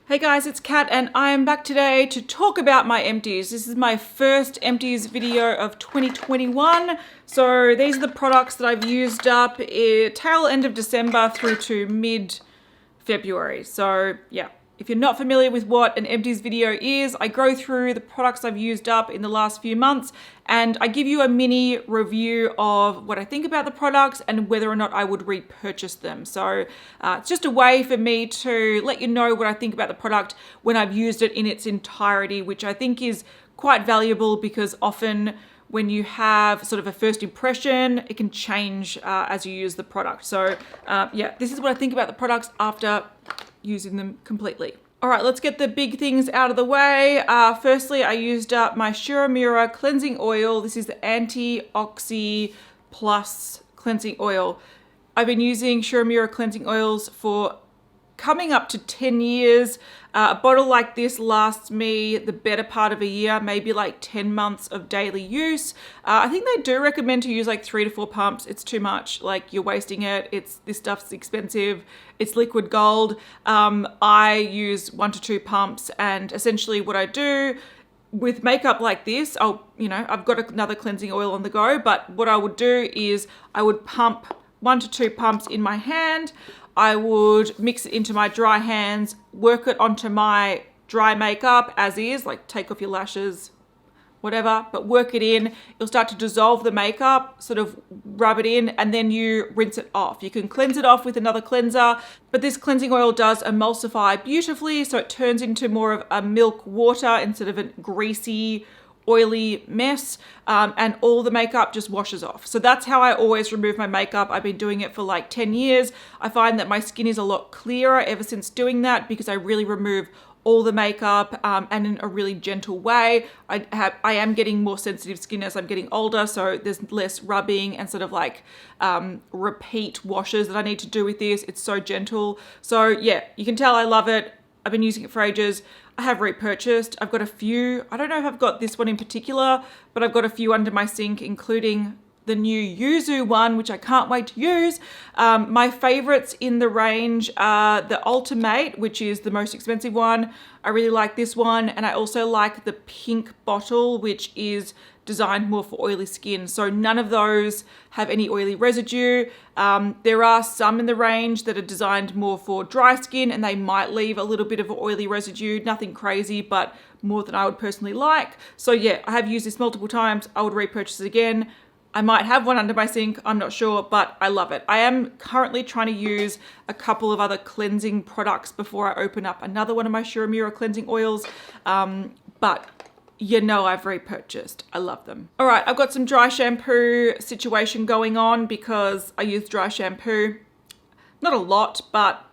Hey guys, it's Kat and I am back today to talk about my empties. This is my first empties video of 2021. So these are the products that I've used up tail end of December through to mid-February. So yeah, if you're not familiar with what an empties video is, I go through the products I've used up in the last few months and I give you a mini review of what I think about the products and whether or not I would repurchase them. So it's just a way for me to let you know what I think about the product when I've used it in its entirety, which I think is quite valuable because often when you have sort of a first impression, it can change as you use the product. So yeah, this is what I think about the products after using them completely. All right, let's get the big things out of the way. Firstly, I used up my Shura Cleansing Oil. This is the Anti-Oxi Plus Cleansing Oil. I've been using Shura Cleansing Oils for coming up to 10 years. A bottle like this lasts me the better part of a year, maybe like 10 months of daily use. I think they do recommend to use like 3 to 4 pumps. It's too much, like you're wasting it. This stuff's expensive. It's liquid gold. I use 1 to 2 pumps, and essentially what I do with makeup like this, I've got another cleansing oil on the go, but what I would do is I would pump 1 to 2 pumps in my hand. I would mix it into my dry hands, work it onto my dry makeup as is, like take off your lashes, whatever, but work it in. You'll start to dissolve the makeup, sort of rub it in, and then you rinse it off. You can cleanse it off with another cleanser, but this cleansing oil does emulsify beautifully, so it turns into more of a milk water instead of a greasy, oily mess, and all the makeup just washes off. So that's how I always remove my makeup. I've been doing it for like 10 years. I find that my skin is a lot clearer ever since doing that because I really remove all the makeup and in a really gentle way. I am getting more sensitive skin as I'm getting older, so there's less rubbing and sort of like repeat washes that I need to do with this. It's so gentle. So yeah, you can tell I love it. I've been using it for ages. I have repurchased. I've got a few. I don't know if I've got this one in particular, but I've got a few under my sink, including the new Yuzu one, which I can't wait to use. My favorites in the range are the Ultimate, which is the most expensive one. I really like this one. And I also like the pink bottle, which is designed more for oily skin. So none of those have any oily residue. There are some in the range that are designed more for dry skin and they might leave a little bit of oily residue, nothing crazy, but more than I would personally like. So yeah, I have used this multiple times. I would repurchase it again. I might have one under my sink, I'm not sure, but I love it. I am currently trying to use a couple of other cleansing products before I open up another one of my Shura cleansing oils, but you know I've repurchased. I love them. All right, I've got some dry shampoo situation going on because I use dry shampoo. Not a lot, but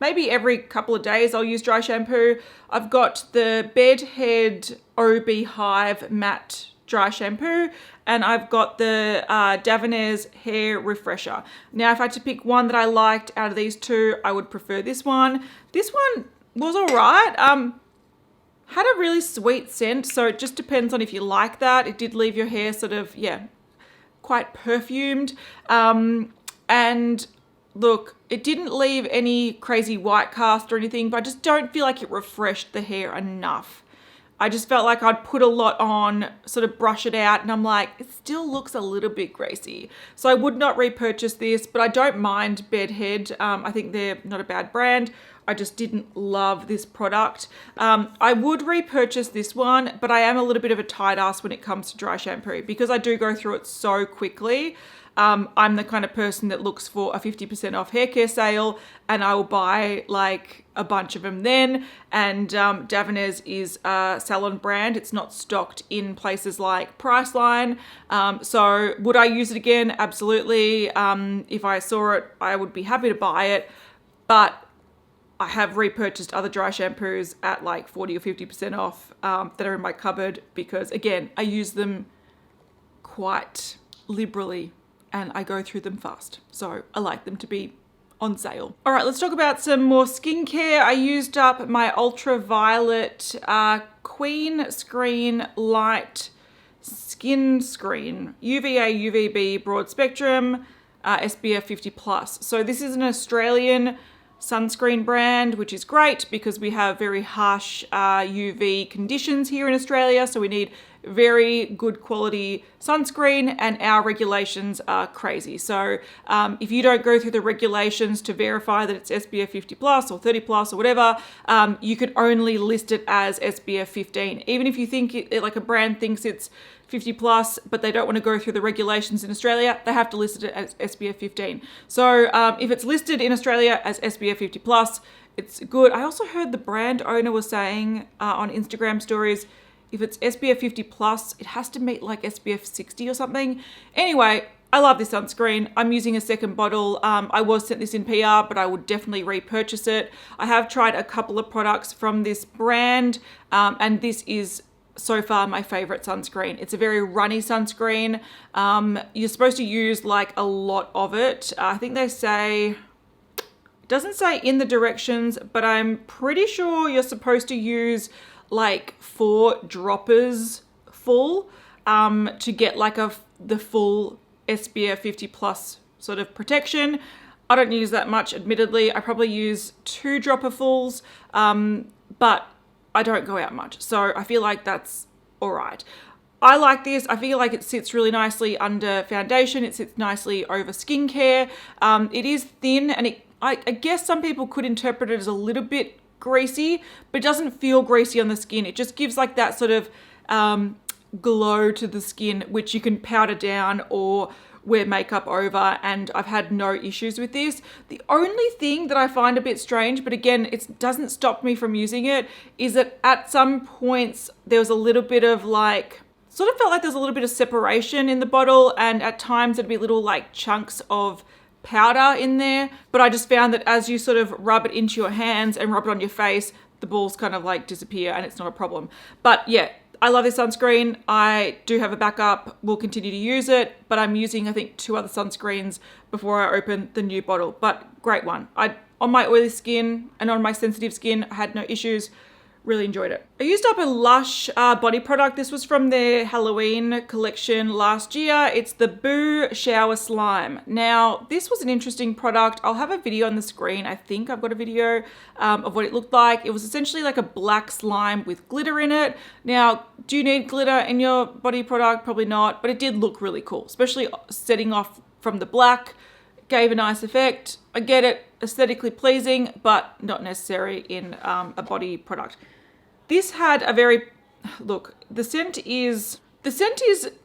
maybe every couple of days I'll use dry shampoo. I've got the Bedhead Hive Matte Dry Shampoo, and I've got the Davines Hair Refresher. Now, if I had to pick one that I liked out of these two, I would prefer this one. This one was all right. Had a really sweet scent, so it just depends on if you like that. It did leave your hair sort of, yeah, quite perfumed. And look, it didn't leave any crazy white cast or anything, but I just don't feel like it refreshed the hair enough. I just felt like I'd put a lot on, sort of brush it out, and I'm like, it still looks a little bit greasy. So I would not repurchase this, but I don't mind Bedhead. I think they're not a bad brand. I just didn't love this product. I would repurchase this one, but I am a little bit of a tight ass when it comes to dry shampoo because I do go through it so quickly. I'm the kind of person that looks for a 50% off hair care sale and I will buy like a bunch of them then. And Davines is a salon brand. It's not stocked in places like Priceline. So would I use it again? Absolutely. If I saw it, I would be happy to buy it. But I have repurchased other dry shampoos at like 40 or 50% off that are in my cupboard because again, I use them quite liberally and I go through them fast. So I like them to be on sale. All right, let's talk about some more skincare. I used up my ultraviolet Queen Sunscreen Light Skin Screen UVA UVB broad spectrum SPF 50+. So this is an Australian sunscreen brand, which is great because we have very harsh UV conditions here in Australia. So we need very good quality sunscreen, and our regulations are crazy. So if you don't go through the regulations to verify that it's SPF 50 plus or 30 plus or whatever, you can only list it as SPF 15. Even if you think like a brand thinks it's 50 plus, but they don't want to go through the regulations in Australia, they have to list it as SPF 15. So if it's listed in Australia as SPF 50 plus, it's good. I also heard the brand owner was saying on Instagram stories, if it's SPF 50 plus, it has to meet like SPF 60 or something. Anyway, I love this sunscreen. I'm using a second bottle. I was sent this in PR, but I would definitely repurchase it. I have tried a couple of products from this brand, and this is so far my favorite sunscreen. It's a very runny sunscreen. You're supposed to use like a lot of it. I think they say, it doesn't say in the directions, but I'm pretty sure you're supposed to use like 4 droppers full to get like the full SPF 50 plus sort of protection. I don't use that much, admittedly. I probably use 2 dropper fulls, but I don't go out much. So I feel like that's all right. I like this. I feel like it sits really nicely under foundation. It sits nicely over skincare. It is thin, and I guess some people could interpret it as a little bit greasy, but it doesn't feel greasy on the skin. It just gives like that sort of glow to the skin, which you can powder down or wear makeup over, and I've had no issues with this. The only thing that I find a bit strange, but again, it doesn't stop me from using it, is that at some points there was a little bit of like, sort of felt like there's a little bit of separation in the bottle, and at times there'd be little like chunks of powder in there, but I just found that as you sort of rub it into your hands and rub it on your face, the balls kind of like disappear and it's not a problem. But yeah, I love this sunscreen. I do have a backup, will continue to use it, but I'm using I think 2 other sunscreens before I open the new bottle, but great one. On my oily skin and on my sensitive skin, I had no issues. Really enjoyed it. I used up a Lush body product. This was from their Halloween collection last year. It's the Boo Shower Slime. Now, this was an interesting product. I'll have a video on the screen. I think I've got a video of what it looked like. It was essentially like a black slime with glitter in it. Now, do you need glitter in your body product? Probably not, but it did look really cool, especially setting off from the black. Gave a nice effect. I get it, aesthetically pleasing, but not necessary in a body product. This had a very, look, the scent is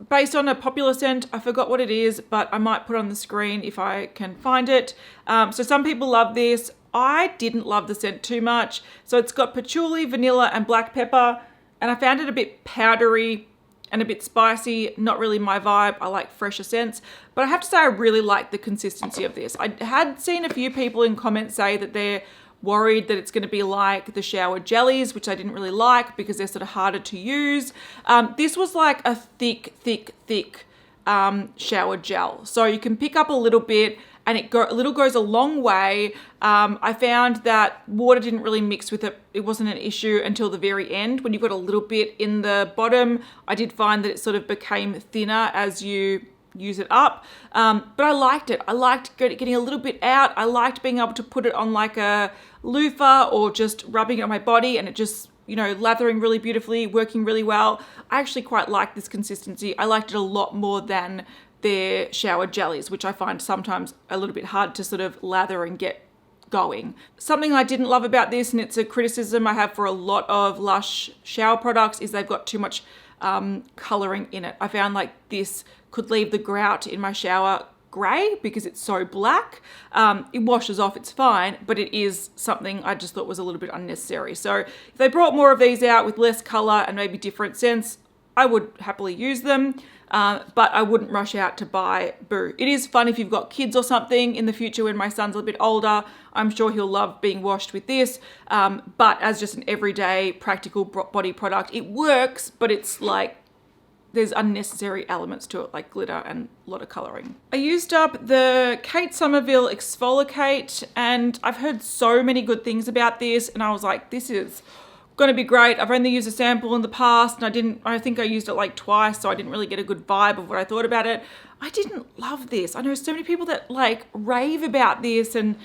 based on a popular scent. I forgot what it is, but I might put it on the screen if I can find it. So some people love this. I didn't love the scent too much. So it's got patchouli, vanilla, and black pepper, and I found it a bit powdery and a bit spicy, not really my vibe. I like fresher scents, but I have to say I really like the consistency of this. I had seen a few people in comments say that they're worried that it's gonna be like the shower jellies, which I didn't really like because they're sort of harder to use. This was like a thick shower gel. So you can pick up a little bit and a little goes a long way. I found that water didn't really mix with it. It wasn't an issue until the very end. When you got a little bit in the bottom, I did find that it sort of became thinner as you use it up. But I liked it. I liked getting a little bit out. I liked being able to put it on like a loofah or just rubbing it on my body and it just, you know, lathering really beautifully, working really well. I actually quite like this consistency. I liked it a lot more than their shower jellies, which I find sometimes a little bit hard to sort of lather and get going. Something I didn't love about this, and it's a criticism I have for a lot of Lush shower products, is they've got too much coloring in it. I found like this could leave the grout in my shower grey because it's so black. It washes off, it's fine, but it is something I just thought was a little bit unnecessary. So if they brought more of these out with less colour and maybe different scents, I would happily use them, but I wouldn't rush out to buy Boo. It is fun if you've got kids or something in the future. When my son's a little bit older, I'm sure he'll love being washed with this, but as just an everyday practical body product, it works, but it's like there's unnecessary elements to it like glitter and a lot of colouring. I used up the Kate Somerville ExfoliKate, and I've heard so many good things about this, and I was like, this is gonna be great. I've only used a sample in the past, and I think I used it like twice, so I didn't really get a good vibe of what I thought about it. I didn't love this. I know so many people that like rave about this, and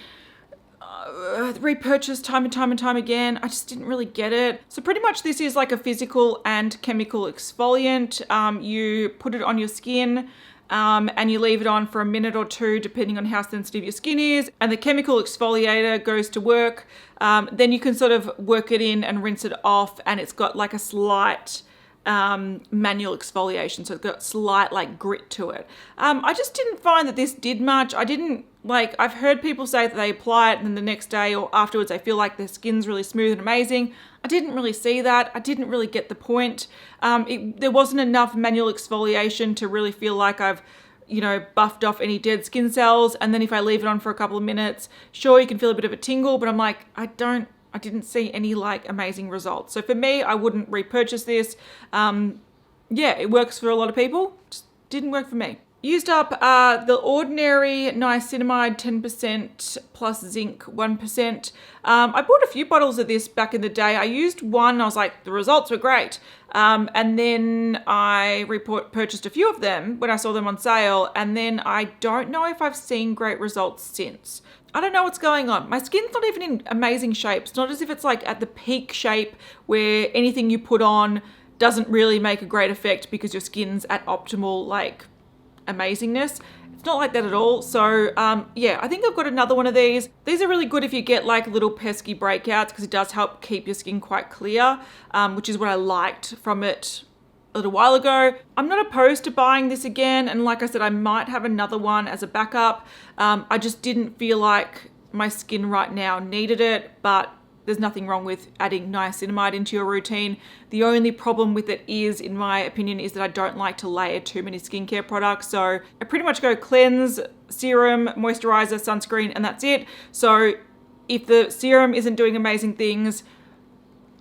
repurchased time and time and time again. I just didn't really get it. So pretty much this is like a physical and chemical exfoliant. You put it on your skin and you leave it on for a minute or two, depending on how sensitive your skin is. And the chemical exfoliator goes to work. Then you can sort of work it in and rinse it off. And it's got like a slight manual exfoliation. So it's got slight like grit to it. I just didn't find that this did much. I've heard people say that they apply it and then the next day or afterwards they feel like their skin's really smooth and amazing. I didn't really see that. I didn't really get the point. There wasn't enough manual exfoliation to really feel like I've, buffed off any dead skin cells. And then if I leave it on for a couple of minutes, sure, you can feel a bit of a tingle, but I'm like, I didn't see any like amazing results. So for me, I wouldn't repurchase this. Yeah, it works for a lot of people. Just didn't work for me. Used up the ordinary niacinamide 10% plus zinc 1%. I bought a few bottles of this back in the day. I used one, I was like, the results were great. And then I purchased a few of them when I saw them on sale. And then I don't know if I've seen great results since. I don't know what's going on. My skin's not even in amazing shape. It's not as if it's like at the peak shape where anything you put on doesn't really make a great effect because your skin's at optimal like amazingness. It's not like that at all. So yeah, I think I've got another one of these. These are really good if you get like little pesky breakouts because it does help keep your skin quite clear, which is what I liked from it a little while ago. I'm not opposed to buying this again. And like I said, I might have another one as a backup. I just didn't feel like my skin right now needed it, but there's nothing wrong with adding niacinamide into your routine. The only problem with it is, in my opinion, is that I don't like to layer too many skincare products. So I pretty much go cleanse, serum, moisturizer, sunscreen, and that's it. So if the serum isn't doing amazing things,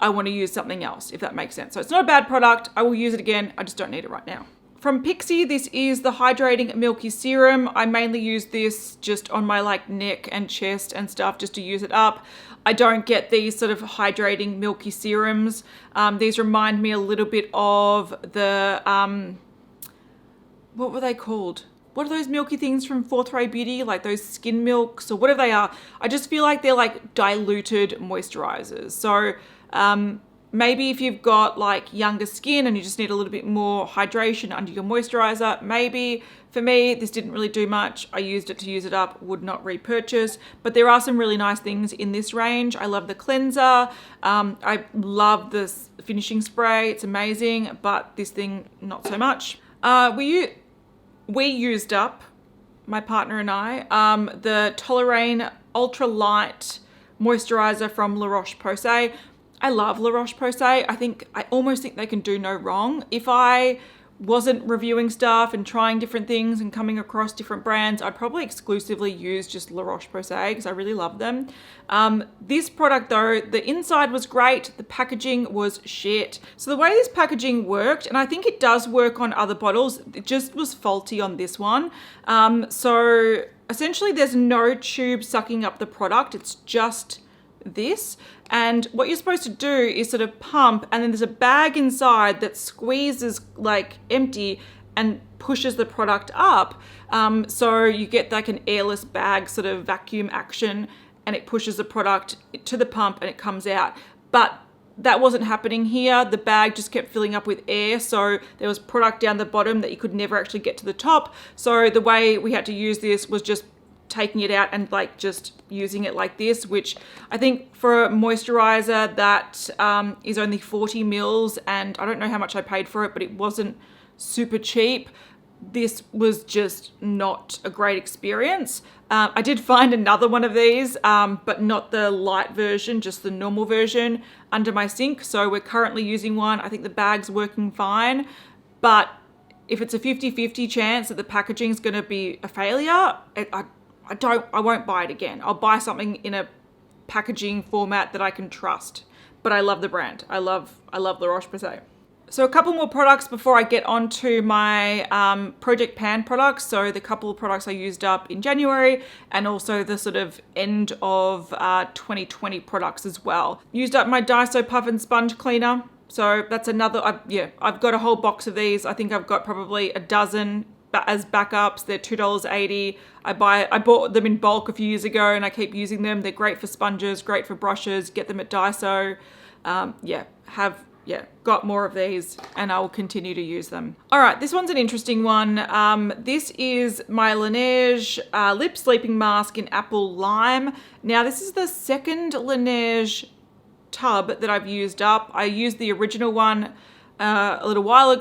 I want to use something else, if that makes sense. So it's not a bad product. I will use it again. I just don't need it right now. From Pixi, this is the Hydrating Milky Serum. I mainly use this just on my like neck and chest and stuff just to use it up. I don't get these sort of hydrating milky serums. These remind me a little bit of the, what were they called? What are those milky things from Fourth Ray Beauty? Like those skin milks or whatever they are. I just feel like they're like diluted moisturizers. So maybe if you've got like younger skin and you just need a little bit more hydration under your moisturizer, maybe. For me, this didn't really do much. I used it to use it up, would not repurchase, but there are some really nice things in this range. I love the cleanser. I love this finishing spray. It's amazing, but this thing, not so much. We used up, my partner and I, the Toleraine Ultra Light Moisturiser from Roche Posay. I love Roche Posay. I almost think they can do no wrong. If I wasn't reviewing stuff and trying different things and coming across different brands, I'd probably exclusively use just Roche Posay because I really love them. This product though, the inside was great, the packaging was shit. So the way this packaging worked, and I think it does work on other bottles, it just was faulty on this one. So essentially there's no tube sucking up the product, it's just this. And what you're supposed to do is sort of pump, and then there's a bag inside that squeezes like empty and pushes the product up. So you get like an airless bag sort of vacuum action, and it pushes the product to the pump and it comes out. But that wasn't happening here. The bag just kept filling up with air. So there was product down the bottom that you could never actually get to the top. So the way we had to use this was just taking it out and like just using it like this, which I think for a moisturizer that is only 40 mils, and I don't know how much I paid for it, but it wasn't super cheap. This was just not a great experience. I did find another one of these, but not the light version, just the normal version under my sink. So we're currently using one. I think the bag's working fine, but if it's a 50-50 chance that the packaging is going to be a failure, I won't buy it again. I'll buy something in a packaging format that I can trust. But I love the brand. I love the Roche Posay. So a couple more products before I get on to my Project Pan products. So the couple of products I used up in January, and also the sort of end of 2020 products as well. Used up my Daiso Puff and Sponge Cleaner. So that's another, I've got a whole box of these. I think I've got probably a dozen as backups. They're $2.80. I bought them in bulk a few years ago and I keep using them. They're great for sponges, great for brushes. Get them at Daiso. Got more of these and I will continue to use them. All right, this one's an interesting one. This is my Laneige Lip Sleeping Mask in Apple Lime. Now, this is the second Laneige tub that I've used up. I used the original one a long while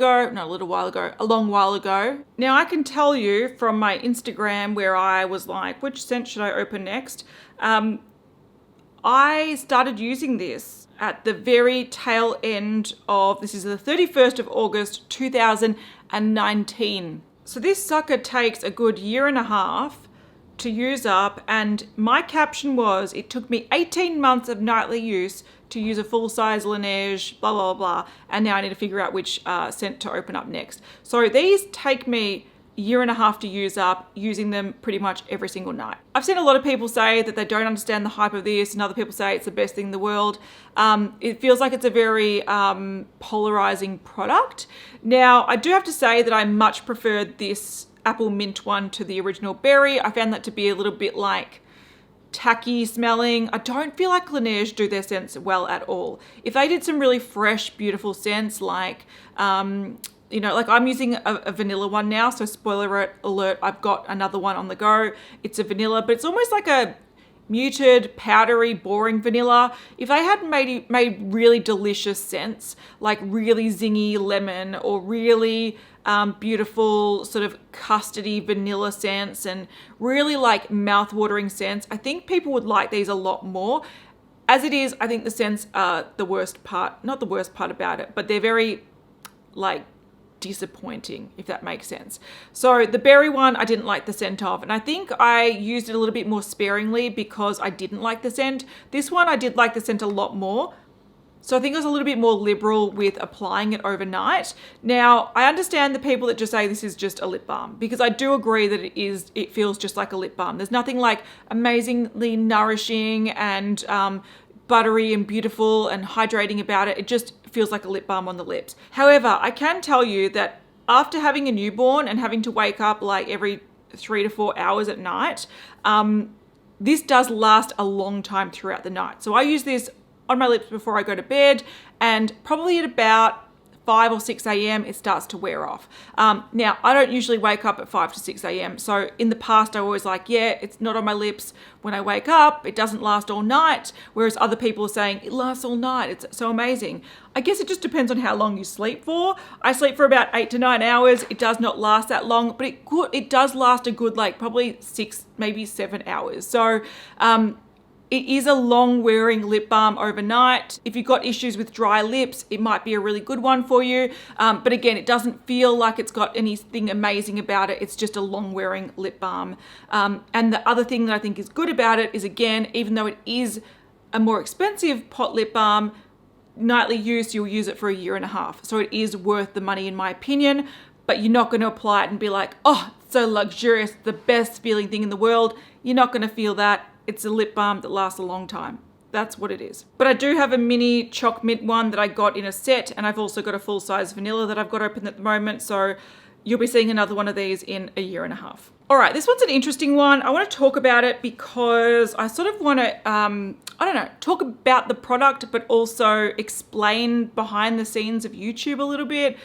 ago. Now, I can tell you from my Instagram where I was like, which scent should I open next? I started using this at the very tail end of, this is the 31st of August, 2019. So this sucker takes a good year and a half to use up, and my caption was, it took me 18 months of nightly use to use a full-size Laneige, blah, blah, blah, and now I need to figure out which scent to open up next. So these take me a year and a half to use up, using them pretty much every single night. I've seen a lot of people say that they don't understand the hype of this, and other people say it's the best thing in the world. It feels like it's a very polarizing product. Now, I do have to say that I much preferred this apple mint one to the original berry. I found that to be a little bit like tacky smelling. I don't feel like Laneige do their scents well at all. If they did some really fresh, beautiful scents like, like I'm using a vanilla one now, so spoiler alert, I've got another one on the go. It's a vanilla, but it's almost like a muted, powdery, boring vanilla. If they had made really delicious scents, like really zingy lemon or really beautiful sort of custardy vanilla scents and really like mouth-watering scents, I think people would like these a lot more. As it is, I think the scents are the worst part, not the worst part about it, but they're very like disappointing, if that makes sense. So the berry one I didn't like the scent of, and I think I used it a little bit more sparingly because I didn't like the scent. This one I did like the scent a lot more, so I think I was a little bit more liberal with applying it overnight. Now, I understand the people that just say this is just a lip balm, because I do agree that it feels just like a lip balm. There's nothing like amazingly nourishing and buttery and beautiful and hydrating about it. It just feels like a lip balm on the lips. However, I can tell you that after having a newborn and having to wake up like every 3 to 4 hours at night, this does last a long time throughout the night. So I use this on my lips before I go to bed, and probably at about 5 or 6 a.m. it starts to wear off. Now, I don't usually wake up at 5 to 6 a.m. So in the past, I always like, yeah, it's not on my lips when I wake up. It doesn't last all night. Whereas other people are saying it lasts all night. It's so amazing. I guess it just depends on how long you sleep for. I sleep for about 8 to 9 hours. It does not last that long, but it does last a good, like probably 6, maybe 7 hours. So, it is a long wearing lip balm overnight. If you've got issues with dry lips, it might be a really good one for you. But again, it doesn't feel like it's got anything amazing about it. It's just a long wearing lip balm. And the other thing that I think is good about it is, again, even though it is a more expensive pot lip balm, nightly use, you'll use it for a year and a half. So it is worth the money in my opinion, but you're not going to apply it and be like, oh, it's so luxurious, the best feeling thing in the world. You're not going to feel that. It's a lip balm that lasts a long time. That's what it is. But I do have a mini choc mint one that I got in a set, and I've also got a full-size vanilla that I've got open at the moment. So you'll be seeing another one of these in a year and a half. All right, this one's an interesting one. I want to talk about it because I sort of want to, talk about the product, but also explain behind the scenes of YouTube a little bit.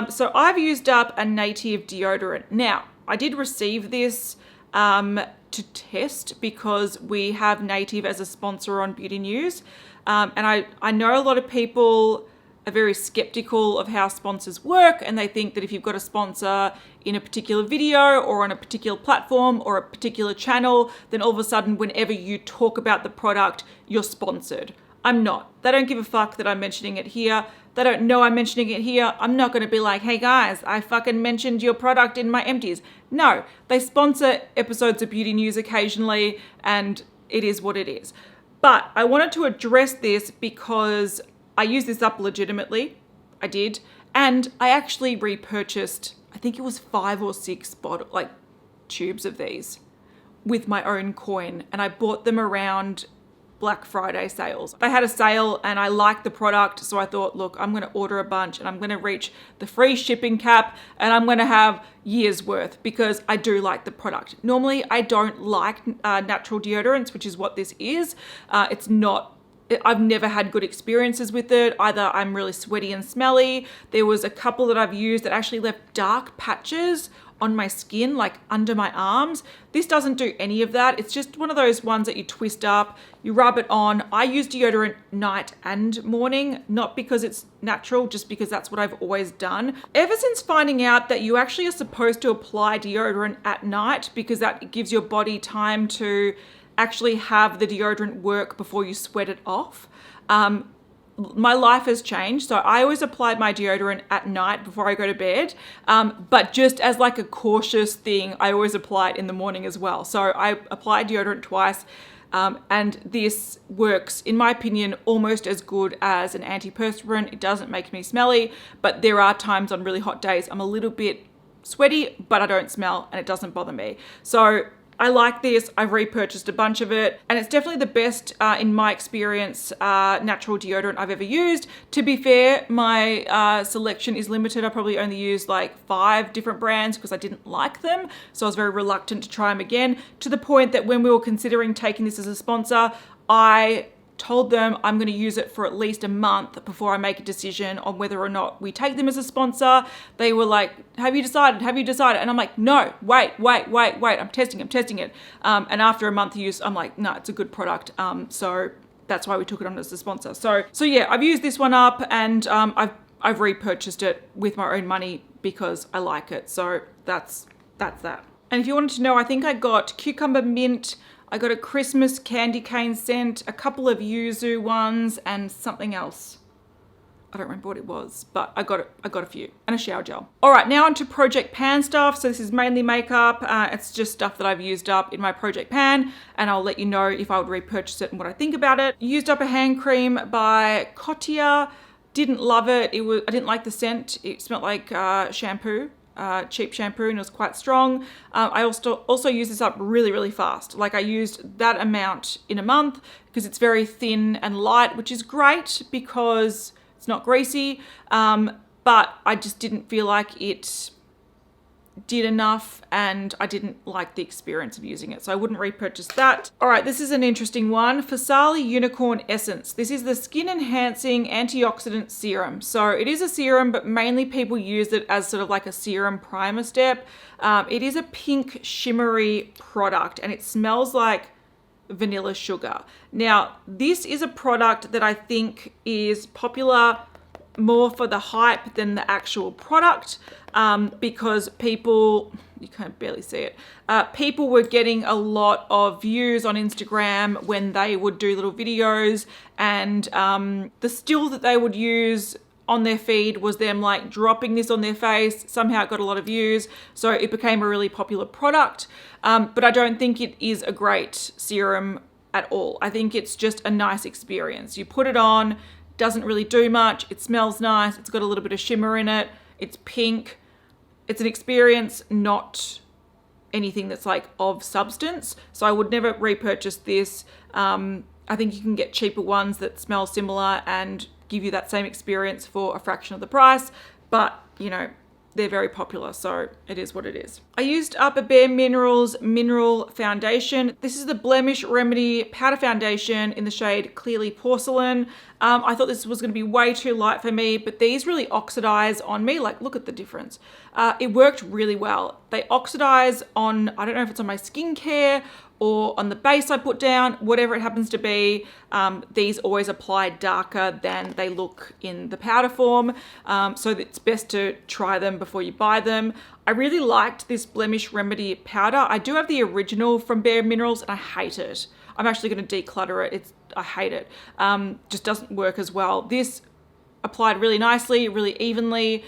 So I've used up a native deodorant. Now, I did receive this to test because we have Native as a sponsor on Beauty News. And I know a lot of people are very skeptical of how sponsors work, and they think that if you've got a sponsor in a particular video or on a particular platform or a particular channel, then all of a sudden whenever you talk about the product, you're sponsored. I'm not. They don't give a fuck that I'm mentioning it here. They don't know I'm mentioning it here. I'm not going to be like, hey guys, I fucking mentioned your product in my Empties. No, they sponsor episodes of Beauty News occasionally, and it is what it is. But I wanted to address this because I used this up legitimately. I did. And I actually repurchased, I think it was 5 or 6 tubes of these with my own coin. And I bought them around Black Friday sales. They had a sale and I liked the product, so I thought, look, I'm gonna order a bunch and I'm gonna reach the free shipping cap and I'm gonna have years worth because I do like the product. Normally I don't like natural deodorants, which is what this is. I've never had good experiences with it. Either I'm really sweaty and smelly. There was a couple that I've used that actually left dark patches on my skin, like under my arms. This doesn't do any of that. It's just one of those ones that you twist up, you rub it on. I use deodorant night and morning, not because it's natural, just because that's what I've always done. Ever since finding out that you actually are supposed to apply deodorant at night because that gives your body time to actually have the deodorant work before you sweat it off. My life has changed. So I always applied my deodorant at night before I go to bed. But just as like a cautious thing, I always apply it in the morning as well. So I apply deodorant twice. And this works, in my opinion, almost as good as an antiperspirant. It doesn't make me smelly, but there are times on really hot days I'm a little bit sweaty, but I don't smell and it doesn't bother me. So I like this. I've repurchased a bunch of it and it's definitely the best, in my experience, natural deodorant I've ever used. To be fair, my selection is limited. I probably only used like 5 different brands because I didn't like them. So I was very reluctant to try them again, to the point that when we were considering taking this as a sponsor, I told them I'm going to use it for at least a month before I make a decision on whether or not we take them as a sponsor. They were like, have you decided? Have you decided? And I'm like, no, wait. I'm testing it. And after a month of use, I'm like, no, it's a good product. So that's why we took it on as a sponsor. So yeah, I've used this one up and I've repurchased it with my own money because I like it. So that's that. And if you wanted to know, I think I got cucumber mint, I got a Christmas candy cane scent, a couple of yuzu ones, and something else. I don't remember what it was, but I got a few, and a shower gel. All right, now onto Project Pan stuff. So this is mainly makeup. It's just stuff that I've used up in my Project Pan, and I'll let you know if I would repurchase it and what I think about it. Used up a hand cream by Kotia. Didn't love it. I didn't like the scent. It smelled like shampoo. Cheap shampoo, and it was quite strong. I also used this up really fast. Like I used that amount in a month because it's very thin and light, which is great because it's not greasy. But I just didn't feel like it did enough and I didn't like the experience of using it. So I wouldn't repurchase that. All right, this is an interesting one. Fasali Unicorn Essence. This is the skin enhancing antioxidant serum. So it is a serum, but mainly people use it as sort of like a serum primer step. It is a pink shimmery product and it smells like vanilla sugar. Now, this is a product that I think is popular more for the hype than the actual product, because people, you can't barely see it, people were getting a lot of views on Instagram when they would do little videos, and the still that they would use on their feed was them like dropping this on their face. Somehow it got a lot of views, so it became a really popular product, but I don't think it is a great serum at all. I think it's just a nice experience. You put it on, doesn't really do much. It smells nice. It's got a little bit of shimmer in it. It's pink. It's an experience, not anything that's like of substance. So I would never repurchase this. I think you can get cheaper ones that smell similar and give you that same experience for a fraction of the price. But, you know, they're very popular, so it is what it is. I used up a Bare Minerals Mineral Foundation. This is the Blemish Remedy Powder Foundation in the shade Clearly Porcelain. I thought this was gonna be way too light for me, but these really oxidize on me. Like, look at the difference. It worked really well. They oxidize on, I don't know if it's on my skincare or on the base I put down, whatever it happens to be. These always apply darker than they look in the powder form. So it's best to try them before you buy them. I really liked this Blemish Remedy powder. I do have the original from Bare Minerals and I hate it. I'm actually gonna declutter it. I hate it. Just doesn't work as well. This applied really nicely, really evenly.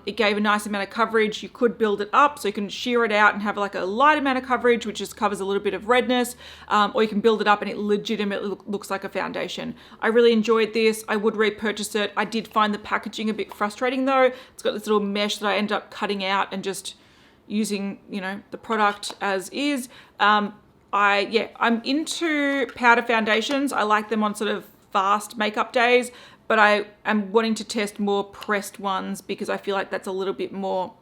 It gave a nice amount of coverage. You could build it up so you can shear it out and have like a light amount of coverage, which just covers a little bit of redness, or you can build it up and it legitimately looks like a foundation. I really enjoyed this. I would repurchase it. I did find the packaging a bit frustrating though. It's got this little mesh that I end up cutting out and just using, you know, the product as is. I'm into powder foundations. I like them on sort of fast makeup days, but I am wanting to test more pressed ones because I feel like that's a little bit more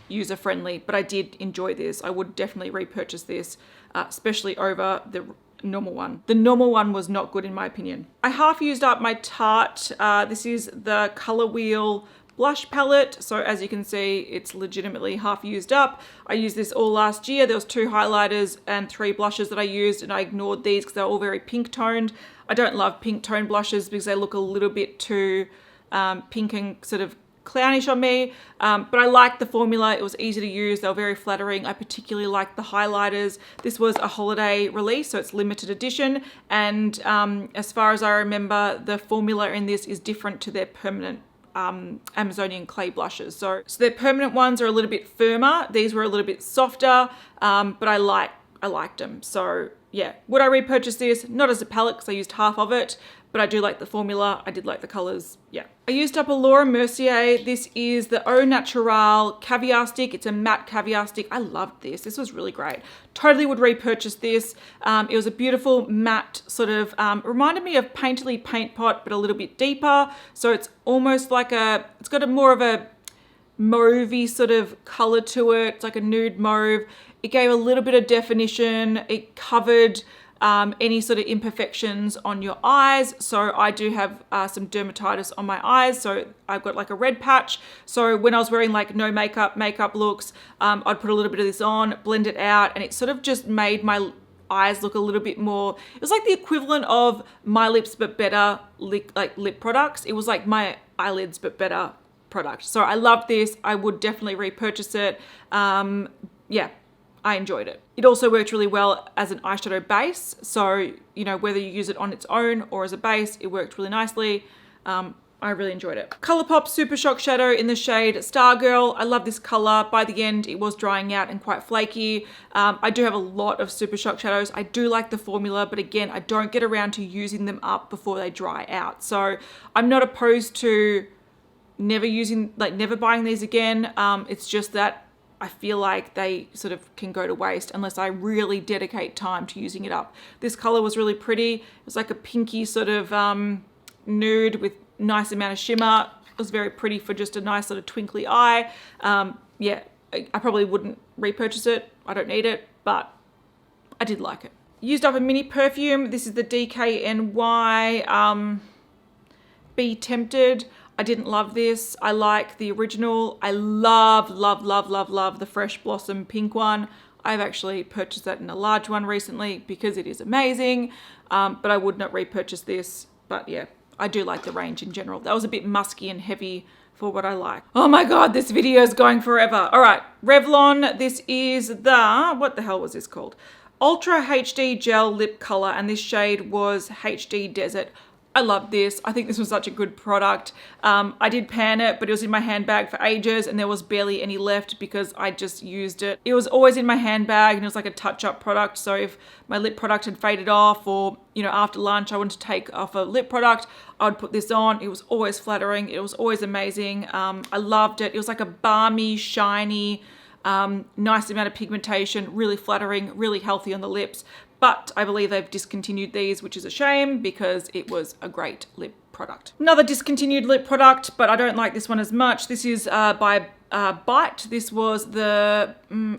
user friendly. But I did enjoy this. I would definitely repurchase this, especially over the normal one. The normal one was not good in my opinion. I half used up my Tarte. This is the Color Wheel blush palette. So as you can see, it's legitimately half used up. I used this all last year. There was 2 highlighters and 3 blushes that I used, and I ignored these because they're all very pink toned. I don't love pink toned blushes because they look a little bit too pink and sort of clownish on me, but I liked the formula. It was easy to use. They were very flattering. I particularly liked the highlighters. This was a holiday release, so it's limited edition, and as far as I remember, the formula in this is different to their permanent Amazonian clay blushes. So their permanent ones are a little bit firmer. These were a little bit softer, but I liked them. So yeah, would I repurchase this? Not as a palette because I used half of it, but I do like the formula. I did like the colors. Yeah. I used up a Laura Mercier. This is the Au Naturel Caviar stick. It's a matte caviar stick. I loved this. This was really great. Totally would repurchase this. It was a beautiful matte sort of, reminded me of Painterly Paint Pot, but a little bit deeper. So it's almost like it's got a more of a mauvey sort of color to it. It's like a nude mauve. It gave a little bit of definition. It covered any sort of imperfections on your eyes. So I do have some dermatitis on my eyes. So I've got like a red patch. So when I was wearing like no makeup looks, I'd put a little bit of this on, blend it out, and it sort of just made my eyes look a little bit more, it was like the equivalent of My Lips But Better like lip products. It was like my eyelids but better product. So I loved this. I would definitely repurchase it. Yeah, I enjoyed it. It also worked really well as an eyeshadow base. So, you know, whether you use it on its own or as a base, it worked really nicely. I really enjoyed it. Colourpop Super Shock Shadow in the shade Stargirl. I love this color. By the end, it was drying out and quite flaky. I do have a lot of Super Shock shadows. I do like the formula, but again, I don't get around to using them up before they dry out. So I'm not opposed to never buying these again. It's just that I feel like they sort of can go to waste unless I really dedicate time to using it up. This color was really pretty. It was like a pinky sort of nude with nice amount of shimmer. It was very pretty for just a nice sort of twinkly eye. Yeah, I probably wouldn't repurchase it. I don't need it, but I did like it. Used up a mini perfume. This is the DKNY Be Tempted. I didn't love this. I like the original. I love the Fresh Blossom pink one. I've actually purchased that in a large one recently because it is amazing, but I would not repurchase this. But yeah, I do like the range in general. That was a bit musky and heavy for what I like. Oh my God, this video is going forever. All right, Revlon. This is what the hell was this called? Ultra HD Gel Lip Color, and this shade was HD Desert. I love this. I think this was such a good product. I did pan it, but it was in my handbag for ages and there was barely any left because I just used it. It was always in my handbag and it was like a touch-up product. So if my lip product had faded off or, you know, after lunch I wanted to take off a lip product, I would put this on. It was always flattering. It was always amazing. I loved it. It was like a balmy, shiny, nice amount of pigmentation, really flattering, really healthy on the lips. But I believe they've discontinued these, which is a shame because it was a great lip product. Another discontinued lip product, but I don't like this one as much. This is by Bite. This was the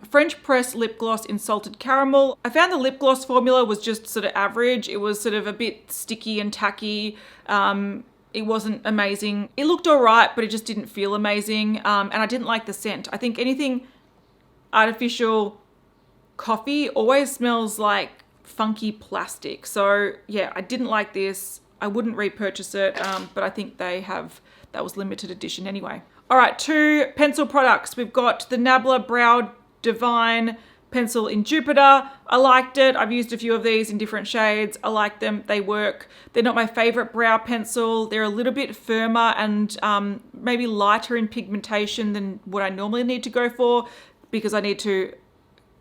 French Press Lip Gloss in Salted Caramel. I found the lip gloss formula was just sort of average. It was sort of a bit sticky and tacky. It wasn't amazing. It looked all right, but it just didn't feel amazing. And I didn't like the scent. I think anything artificial coffee always smells like funky plastic. So yeah, I didn't like this. I wouldn't repurchase it, but I think that was limited edition anyway. All right, 2 pencil products. We've got the Nabla Brow Divine pencil in Jupiter. I liked it. I've used a few of these in different shades. I like them. They work. They're not my favorite brow pencil. They're a little bit firmer and maybe lighter in pigmentation than what I normally need to go for because I need to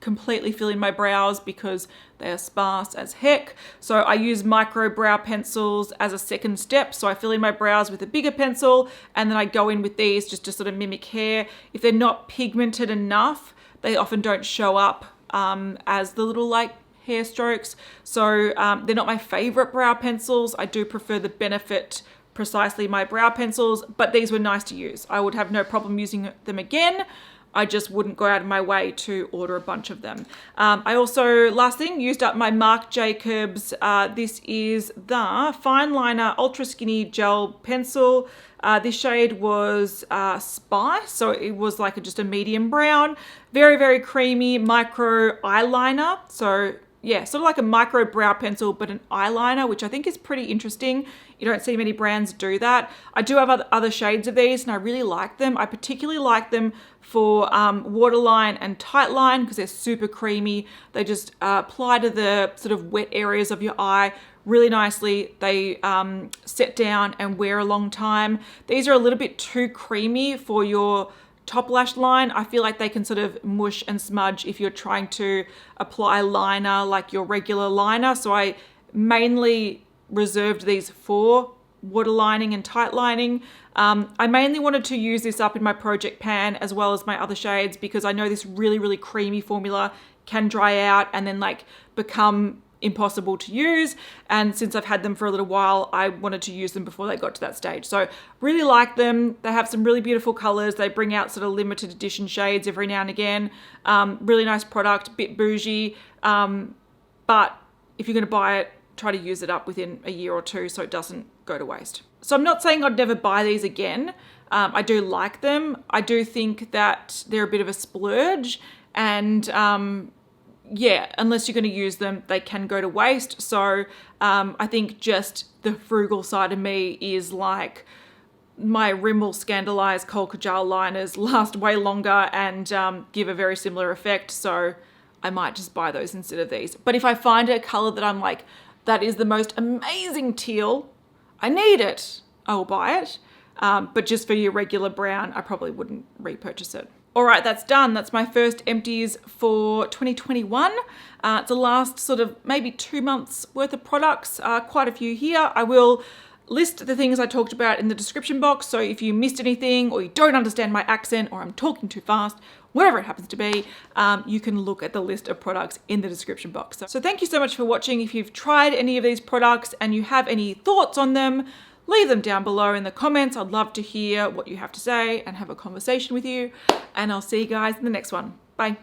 completely fill in my brows because they are sparse as heck. So I use micro brow pencils as a second step. So I fill in my brows with a bigger pencil and then I go in with these just to sort of mimic hair. If they're not pigmented enough, they often don't show up as the little like hair strokes. So they're not my favorite brow pencils. I do prefer the Benefit Precisely My brow pencils, but these were nice to use. I would have no problem using them again. I just wouldn't go out of my way to order a bunch of them. I also, last thing, used up my Marc Jacobs. This is the Fine Liner Ultra Skinny Gel Pencil. This shade was Spice, so it was like just a medium brown. Very, very creamy micro eyeliner. So yeah, sort of like a micro brow pencil, but an eyeliner, which I think is pretty interesting. You don't see many brands do that. I do have other shades of these and I really like them. I particularly like them for waterline and tightline because they're super creamy. They just apply to the sort of wet areas of your eye really nicely. They set down and wear a long time. These are a little bit too creamy for your top lash line. I feel like they can sort of mush and smudge if you're trying to apply liner like your regular liner. So I mainly reserved these for waterlining and tightlining. I mainly wanted to use this up in my Project Pan as well as my other shades because I know this really, really creamy formula can dry out and then like become impossible to use. And since I've had them for a little while, I wanted to use them before they got to that stage. So really like them. They have some really beautiful colors. They bring out sort of limited edition shades every now and again. Really nice product, bit bougie. But if you're going to buy it, try to use it up within a year or two so it doesn't go to waste. So I'm not saying I'd never buy these again. I do like them. I do think that they're a bit of a splurge and yeah, unless you're going to use them, they can go to waste. So I think just the frugal side of me is like my Rimmel Scandalized Kohl Kajal liners last way longer and give a very similar effect. So I might just buy those instead of these. But if I find a color that I'm like, that is the most amazing teal, I need it, I will buy it. But just for your regular brown, I probably wouldn't repurchase it. All right, that's done. That's my first empties for 2021. It's the last sort of maybe 2 months worth of products, quite a few here. I will list the things I talked about in the description box. So if you missed anything or you don't understand my accent or I'm talking too fast, whatever it happens to be, you can look at the list of products in the description box. So thank you so much for watching. If you've tried any of these products and you have any thoughts on them, leave them down below in the comments. I'd love to hear what you have to say and have a conversation with you. And I'll see you guys in the next one. Bye.